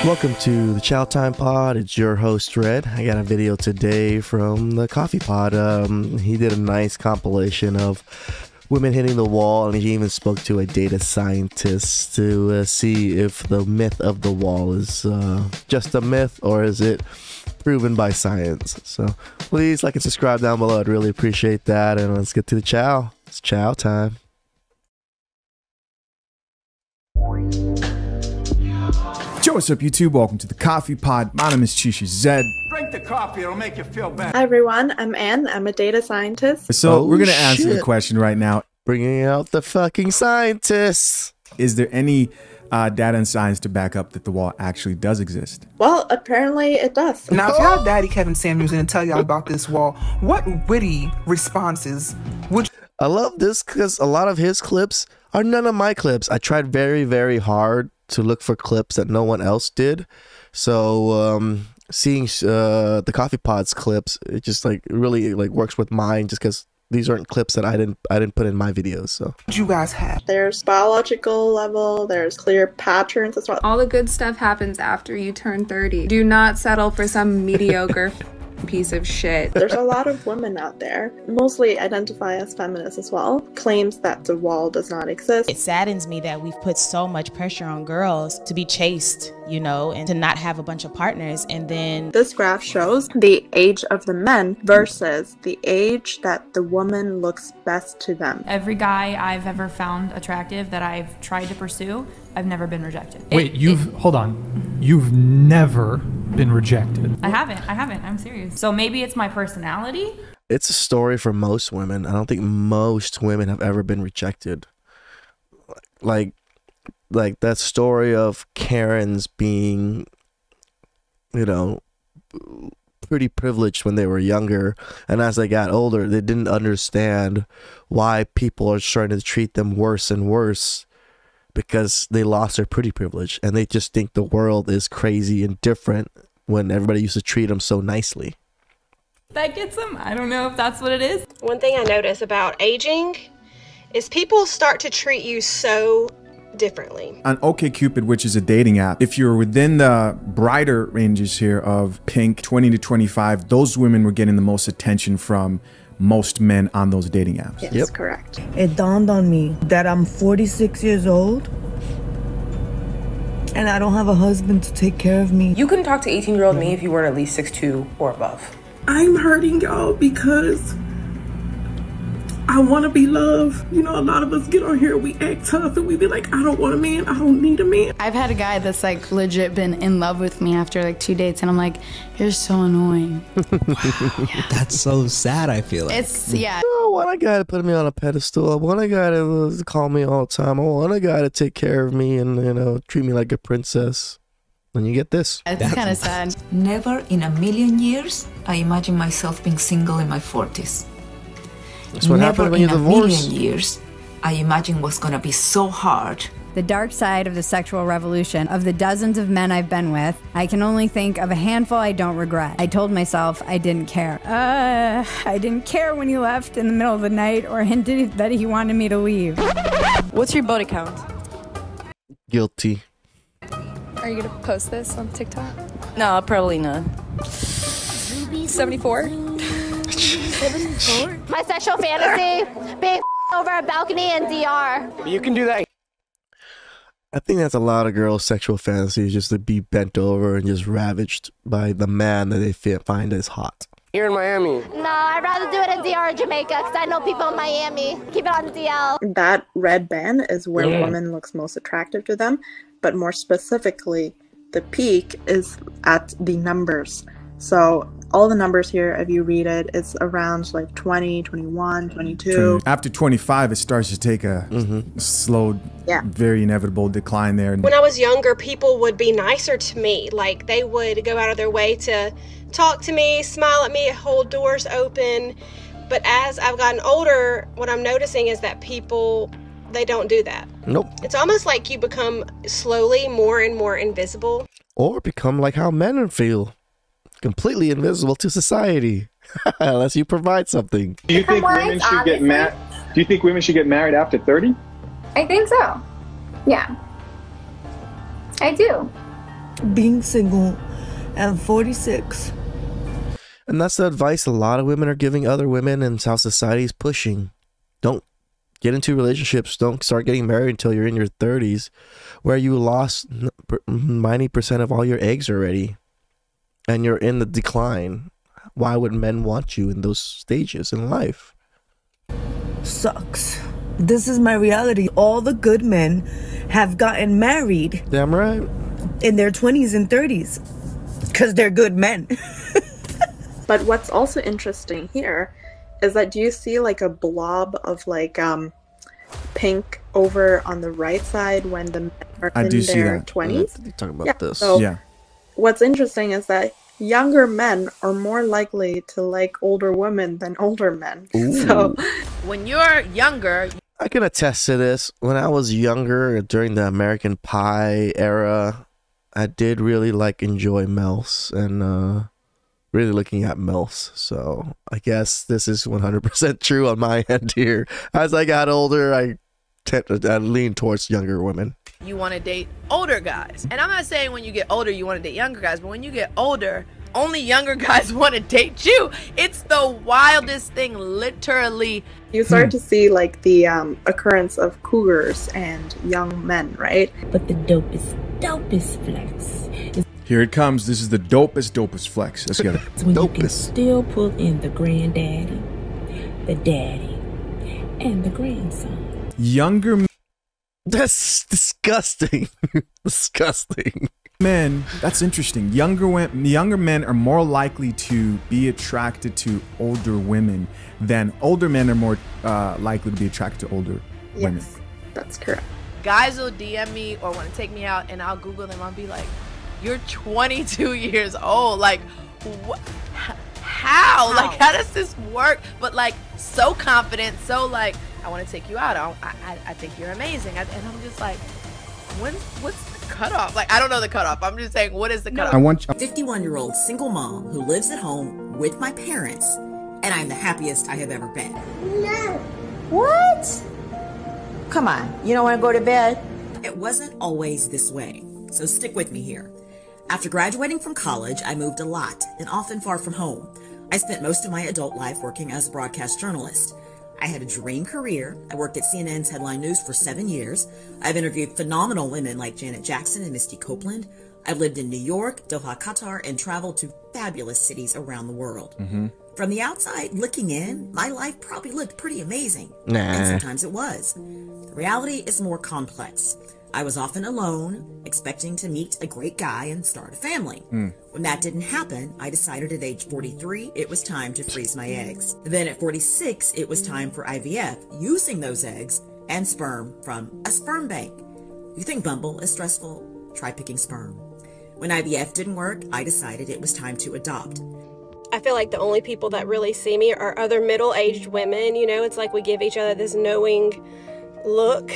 Welcome to the Chow Time Pod. It's your host Red. I got a video today from the Coffee Pod. He did a nice compilation of women hitting the wall, and he even spoke to a data scientist to see if the myth of the wall is just a myth or is it proven by science. So please like and subscribe down below. I'd really appreciate that. And let's get to the chow. It's chow time. Yo, what's up YouTube? Welcome to the Coffee Pod. My name is Chisha Zed. Drink the coffee, it'll make you feel better. Hi everyone, I'm Anne. I'm a data scientist. So we're going to answer the question right now. Bringing out the fucking scientists. Is there any data and science to back up that the wall actually does exist? Well, apparently it does. Now, if y'all daddy Kevin Samuels didn't tell y'all about this wall, what witty responses would I love this because a lot of his clips are none of my clips. I tried very, very hard to look for clips that no one else did. So seeing the Coffee Pod's clips, it just really works with mine, just because these aren't clips that I didn't put in my videos. So you guys have? There's biological level, there's clear patterns as well. All the good stuff happens after you turn 30. Do not settle for some mediocre piece of shit. There's a lot of women out there, mostly identify as feminists as well, claims that the wall does not exist. It saddens me that we've put so much pressure on girls to be chaste, you know, and to not have a bunch of partners, and then This graph shows the age of the men versus the age that the woman looks best to them. Every guy I've ever found attractive that I've tried to pursue, I've never been rejected. Wait, hold on. You've never been rejected. I haven't, I'm serious. So maybe it's my personality? it's a story for most women. I don't think most women have ever been rejected. Like that story of Karens being, you know, pretty privileged when they were younger, and as they got older they didn't understand why people are starting to treat them worse and worse because they lost their pretty privilege, and they just think the world is crazy and different when everybody used to treat them so nicely. That gets them. I don't know if that's what it is. One thing I notice about aging is people start to treat you so differently. On OkCupid, which is a dating app, if you're within the brighter ranges here of pink 20 to 25, those women were getting the most attention from most men on those dating apps. Yes, Yep. correct. It dawned on me that I'm 46 years old and I don't have a husband to take care of me. You couldn't talk to 18-year-old me if you weren't at least 6'2" or above. I'm hurting y'all because I want to be loved. You know, a lot of us get on here, we act tough, and we be like, I don't want a man, I don't need a man. I've had a guy that's like legit been in love with me after like 2 dates, and I'm like, you're so annoying. That's so sad, I feel like. It's, yeah. I want a guy to put me on a pedestal. I want a guy to call me all the time. I want a guy to take care of me and, you know, treat me like a princess. And you get this. It's kind of sad. Never in a million years I imagine myself being single in my 40s. That's what happened when you divorce. Never in a million years I imagine what's gonna be so hard. The dark side of the sexual revolution. Of the dozens of men I've been with, I can only think of a handful I don't regret. I told myself I didn't care. I didn't care when he left in the middle of the night or hinted that he wanted me to leave. What's your body count? Guilty. Are you gonna post this on TikTok? No, probably not. 74? 74? My sexual fantasy, being over a balcony in DR. You can do that. I think that's a lot of girls' sexual fantasies, just to be bent over and just ravaged by the man that they find as hot. Here in Miami. No, I'd rather do it in DR or Jamaica because I know people in Miami. Keep it on DL. That red band is where woman looks most attractive to them, but more specifically, the peak is at the numbers. So all the numbers here, if you read it, it's around like 20, 21, 22. After 25, it starts to take a slow, very inevitable decline there. When I was younger, people would be nicer to me. Like, they would go out of their way to talk to me, smile at me, hold doors open. But as I've gotten older, what I'm noticing is that people, they don't do that. Nope. It's almost like you become slowly more and more invisible. Or become like how men feel. Completely invisible to society. Unless you provide something. Do you think women should get married? Do you think women should get married after 30? I think so. Yeah. I do. being single at 46. And that's the advice a lot of women are giving other women, and how society is pushing. Don't get into relationships. Don't start getting married until you're in your 30s, where you lost 90% of all your eggs already, and you're in the decline. Why would men want you in those stages in life? Sucks. This is my reality. All the good men have gotten married. Damn right. In their 20s and 30s. Because they're good men. But what's also interesting here is that, do you see like a blob of like pink over on the right side when the men are in their 20s? You're talking about this. So what's interesting is that younger men are more likely to like older women than older men. Ooh. So when you're younger, I can attest to this. When I was younger, during the American Pie era, I did really like enjoy MILFs and really looking at MILFs. So I guess this is 100% true on my end here. As I got older, I lean towards younger women. you want to date older guys. And I'm not saying when you get older you want to date younger guys, but when you get older, only younger guys want to date you. It's the wildest thing, literally. You start to see like the occurrence of cougars and young men, right? But the dopest flex is Here it comes. This is the dopest flex. Let's get it. when you can still pull in the granddaddy, the daddy, and the grandson. Younger That's disgusting. Disgusting. men, that's interesting. Younger men are more likely to be attracted to older women than older men are more likely to be attracted to older women. Yes, that's correct. Guys will DM me or want to take me out and I'll Google them. I'll be like, you're 22 years old. Like, how? Like, how does this work? But like, so confident, so like, I want to take you out. I think you're amazing. And I'm just like, what's the cutoff? Like, I don't know the cutoff. I'm just saying, what is the cutoff? I want 51-year-old single mom who lives at home with my parents, and I'm the happiest I have ever been. No. What? Come on, you don't want to go to bed? It wasn't always this way, so stick with me here. After graduating from college, I moved a lot, and often far from home. I spent most of my adult life working as a broadcast journalist. I had a dream career. I worked at CNN's Headline News for 7 years. I've interviewed phenomenal women like Janet Jackson and Misty Copeland. I've lived in New York, Doha, Qatar, and traveled to fabulous cities around the world. From the outside looking in, my life probably looked pretty amazing. And sometimes it was. The reality is more complex. I was often alone, expecting to meet a great guy and start a family. When that didn't happen, I decided at age 43 it was time to freeze my eggs. Then at 46, it was time for IVF, using those eggs and sperm from a sperm bank. You think Bumble is stressful? Try picking sperm. When IVF didn't work, I decided it was time to adopt. I feel like the only people that really see me are other middle-aged women. You know, it's like we give each other this knowing look.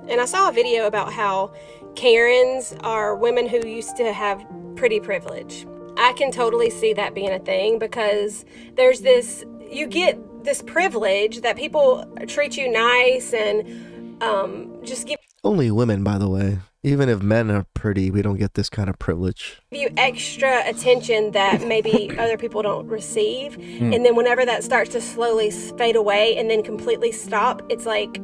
And I saw a video about how Karens are women who used to have pretty privilege. I can totally see that being a thing because there's this, you get this privilege that people treat you nice and just give Only women, by the way. Even if men are pretty, we don't get this kind of privilege. you extra attention that maybe other people don't receive. And then whenever that starts to slowly fade away and then completely stop, it's like,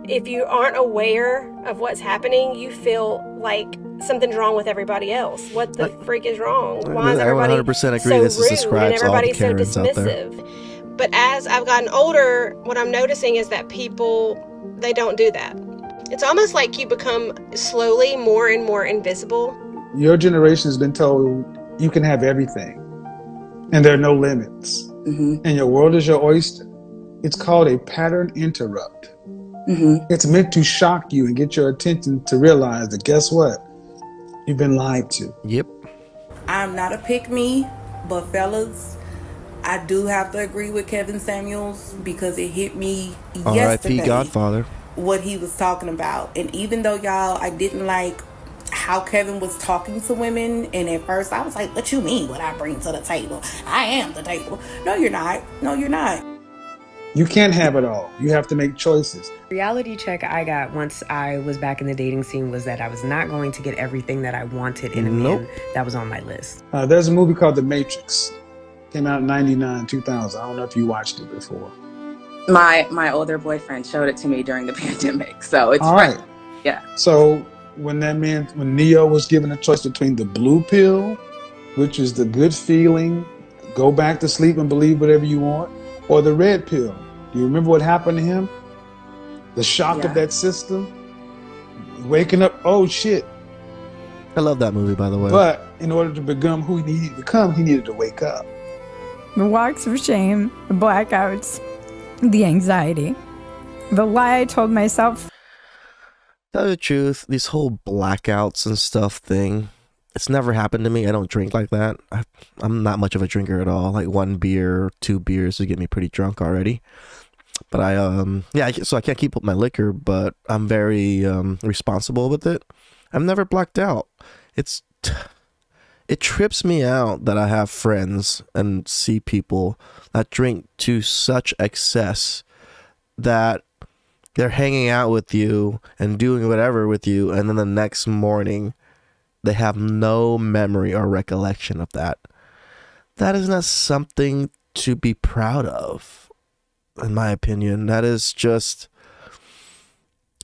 if you aren't aware of what's happening, you feel like something's wrong with everybody else. What the freak is wrong? Why is everybody 100% agree. so This rude describes and all the everybody's so Karens out there. dismissive? But as I've gotten older, what I'm noticing is that people, they don't do that. It's almost like you become slowly more and more invisible. Your generation has been told you can have everything and there are no limits. And your world is your oyster. It's called a pattern interrupt. It's meant to shock you and get your attention to realize that guess what? You've been lied to. Yep. I'm not a pick-me, but fellas, I do have to agree with Kevin Samuels because it hit me yesterday. R.I.P. Godfather. What he was talking about. And even though, y'all, I didn't like how Kevin was talking to women, and at first I was like, what you mean what I bring to the table? I am the table. No, you're not. No, you're not. You can't have it all. You have to make choices. Reality check I got once I was back in the dating scene was that I was not going to get everything that I wanted in a man that was on my list. There's a movie called The Matrix. Came out in 99, 2000. I don't know if you watched it before. My older boyfriend showed it to me during the pandemic, so it's all right. Yeah. So when Neo was given a choice between the blue pill, which is the good feeling, go back to sleep and believe whatever you want, or the red pill. Do you remember what happened to him? The shock of that system. Waking up, oh shit. I love that movie, by the way. But in order to become who he needed to become, he needed to wake up. The walks of shame, the blackouts, the anxiety, the lie I told myself. Tell you the truth, these whole blackouts and stuff thing, it's never happened to me. I don't drink like that. I'm not much of a drinker at all. Like 1 beer, 2 beers would get me pretty drunk already. But so I can't keep up my liquor, but I'm very responsible with it. I've never blacked out. It trips me out that I have friends and see people that drink to such excess that they're hanging out with you and doing whatever with you, and then the next morning they have no memory or recollection of that. That is not something to be proud of, in my opinion. That is just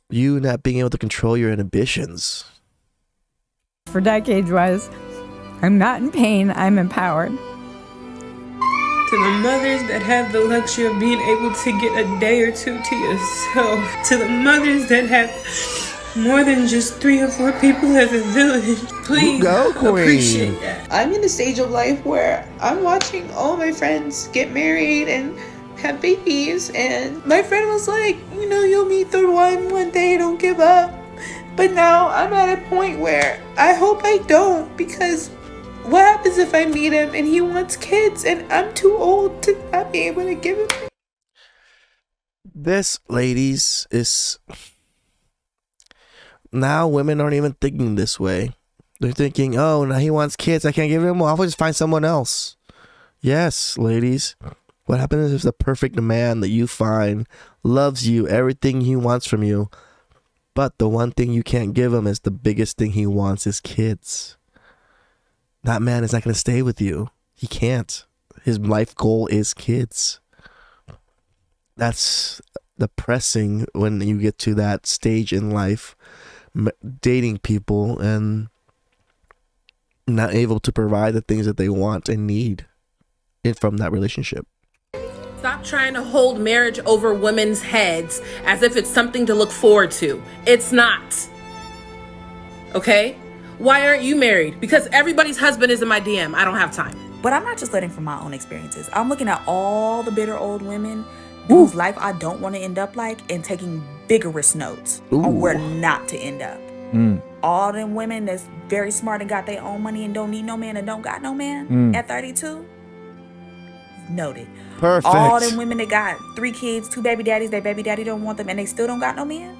you not being able to control your inhibitions. For decades was, I'm not in pain, I'm empowered. To the mothers that have the luxury of being able to get a day or two to yourself. To the mothers that have more than just 3 or 4 people as a village. Please appreciate that. I'm in a stage of life where I'm watching all my friends get married and have babies, and my friend was like, you know, you'll meet the one day, don't give up. But now I'm at a point where I hope I don't, because what happens if I meet him and he wants kids and I'm too old to not be able to give him? This, ladies, is... Now women aren't even thinking this way. They're thinking, oh, now he wants kids, I can't give him, well, I'll just find someone else. Yes, ladies. What happens if the perfect man that you find loves you, everything he wants from you, but the one thing you can't give him is the biggest thing he wants is kids? That man is not going to stay with you. He can't. His life goal is kids. That's depressing when you get to that stage in life, dating people and not able to provide the things that they want and need from that relationship. Stop trying to hold marriage over women's heads as if it's something to look forward to. It's not. Okay? Why aren't you married? Because everybody's husband is in my DM. I don't have time. But I'm not just letting from my own experiences. I'm looking at all the bitter old women whose life I don't want to end up like and taking vigorous notes on where not to end up. All them women that's very smart and got their own money and don't need no man and don't got no man at 32. Noted. Perfect. All them women that got 3 kids, 2 baby daddies, their baby daddy don't want them and they still don't got no man.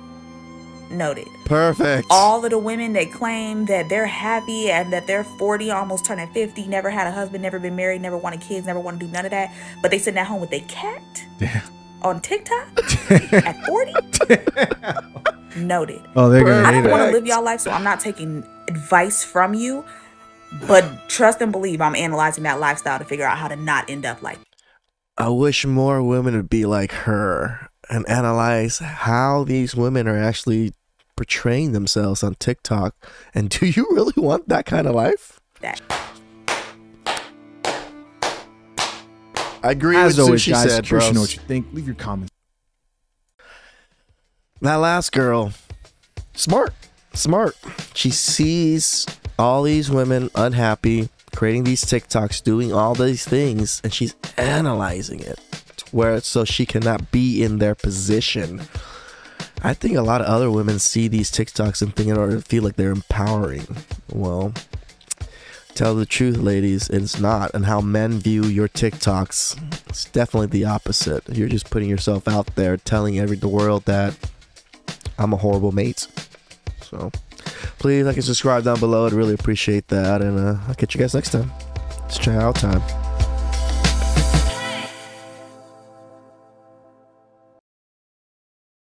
Noted. Perfect. All of the women that claim that they're happy and that they're 40, almost turning 50, never had a husband, never been married, never wanted kids, never want to do none of that, but they sitting at home with their cat on TikTok at 40. Noted. Oh, they're gonna I don't want to live y'all life, so I'm not taking advice from you, but trust and believe I'm analyzing that lifestyle to figure out how to not end up like. I wish more women would be like her and analyze how these women are actually portraying themselves on TikTok. And do you really want that kind of life? I agree As with always, Sushi guys, said, curious to know bros. what you think. Leave your comments. That last girl, smart. She sees all these women unhappy, creating these TikToks, doing all these things, and she's analyzing it so she cannot be in their position. I think a lot of other women see these TikToks and think in order to feel like they're empowering. Well, tell the truth, ladies, it's not. And how men view your TikToks, it's definitely the opposite. You're just putting yourself out there, telling the world that I'm a horrible mate. So please like and subscribe down below. I'd really appreciate that. And I'll catch you guys next time. It's try out time.